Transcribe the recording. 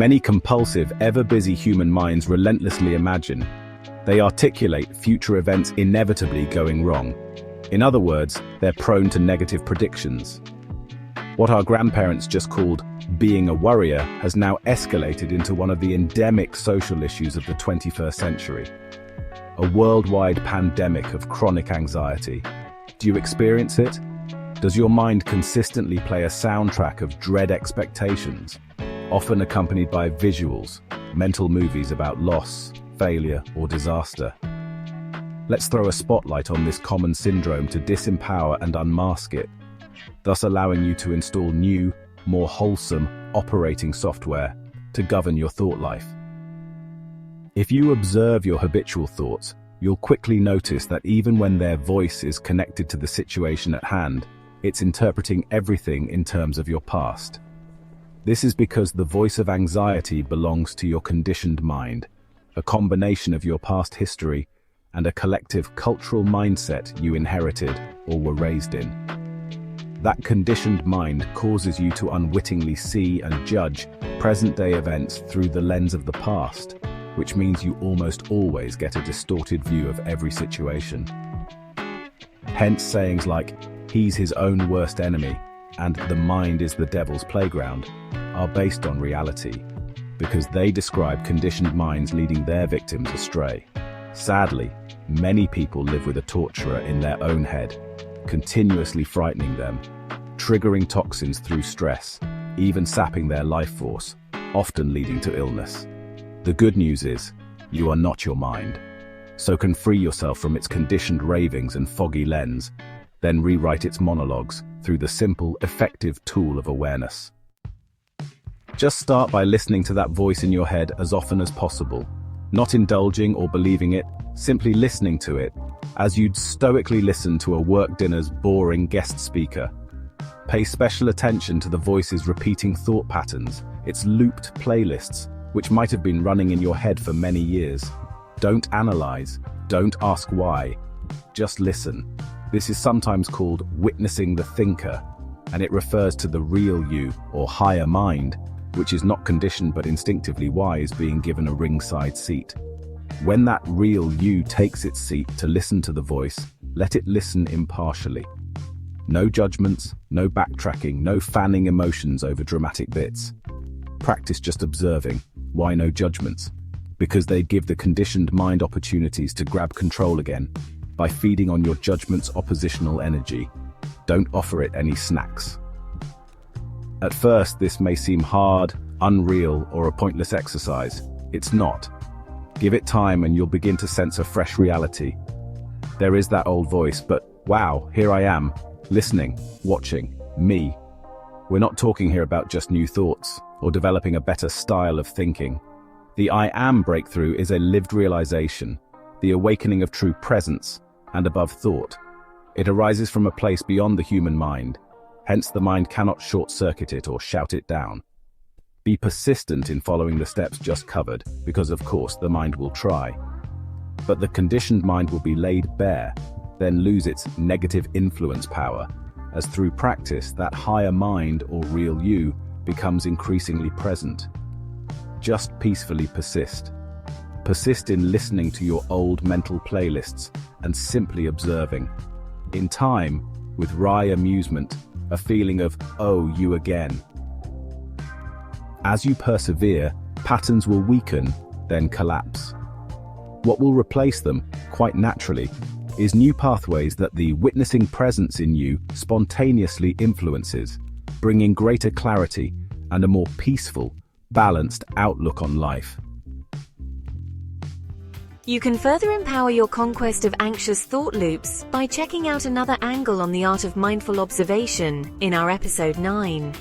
Many compulsive, ever-busy human minds relentlessly imagine. They articulate future events inevitably going wrong. In other words, they're prone to negative predictions. What our grandparents just called being a worrier has now escalated into one of the endemic social issues of the 21st century. A worldwide pandemic of chronic anxiety. Do you experience it? Does your mind consistently play a soundtrack of dread expectations, often accompanied by visuals, mental movies about loss, failure, or disaster? Let's throw a spotlight on this common syndrome to disempower and unmask it, thus allowing you to install new, more wholesome operating software to govern your thought life. If you observe your habitual thoughts, you'll quickly notice that even when their voice is connected to the situation at hand, it's interpreting everything in terms of your past. This is because the voice of anxiety belongs to your conditioned mind, a combination of your past history and a collective cultural mindset you inherited or were raised in. That conditioned mind causes you to unwittingly see and judge present-day events through the lens of the past, which means you almost always get a distorted view of every situation. Hence sayings like, "He's his own worst enemy," and "the mind is the devil's playground," are based on reality, because they describe conditioned minds leading their victims astray. Sadly, many people live with a torturer in their own head, continuously frightening them, triggering toxins through stress, even sapping their life force, often leading to illness. The good news is, you are not your mind, so can free yourself from its conditioned ravings and foggy lens, then rewrite its monologues through the simple, effective tool of awareness. Just start by listening to that voice in your head as often as possible, not indulging or believing it, simply listening to it, as you'd stoically listen to a work dinner's boring guest speaker. Pay special attention to the voice's repeating thought patterns, its looped playlists, which might have been running in your head for many years. Don't analyze, don't ask why, just listen. This is sometimes called witnessing the thinker, and it refers to the real you, or higher mind, which is not conditioned but instinctively wise, being given a ringside seat. When that real you takes its seat to listen to the voice, let it listen impartially. No judgments, no backtracking, no fanning emotions over dramatic bits. Practice just observing. Why no judgments? Because they give the conditioned mind opportunities to grab control again by feeding on your judgment's oppositional energy. Don't offer it any snacks. At first, this may seem hard, unreal, or a pointless exercise. It's not. Give it time and you'll begin to sense a fresh reality. There is that old voice, but wow, here I am, listening, watching, me. We're not talking here about just new thoughts or developing a better style of thinking. The I am breakthrough is a lived realization, the awakening of true presence and above thought. It arises from a place beyond the human mind, hence the mind cannot short-circuit it or shout it down. Be persistent in following the steps just covered, because of course the mind will try. But the conditioned mind will be laid bare, then lose its negative influence power, as through practice that higher mind or real you becomes increasingly present. Just peacefully persist. Persist in listening to your old mental playlists and simply observing. In time, with wry amusement, a feeling of, "Oh, you again." As you persevere, patterns will weaken, then collapse. What will replace them, quite naturally, is new pathways that the witnessing presence in you spontaneously influences, bringing greater clarity and a more peaceful, balanced outlook on life. You can further empower your conquest of anxious thought loops by checking out another angle on the art of mindful observation in our episode 9.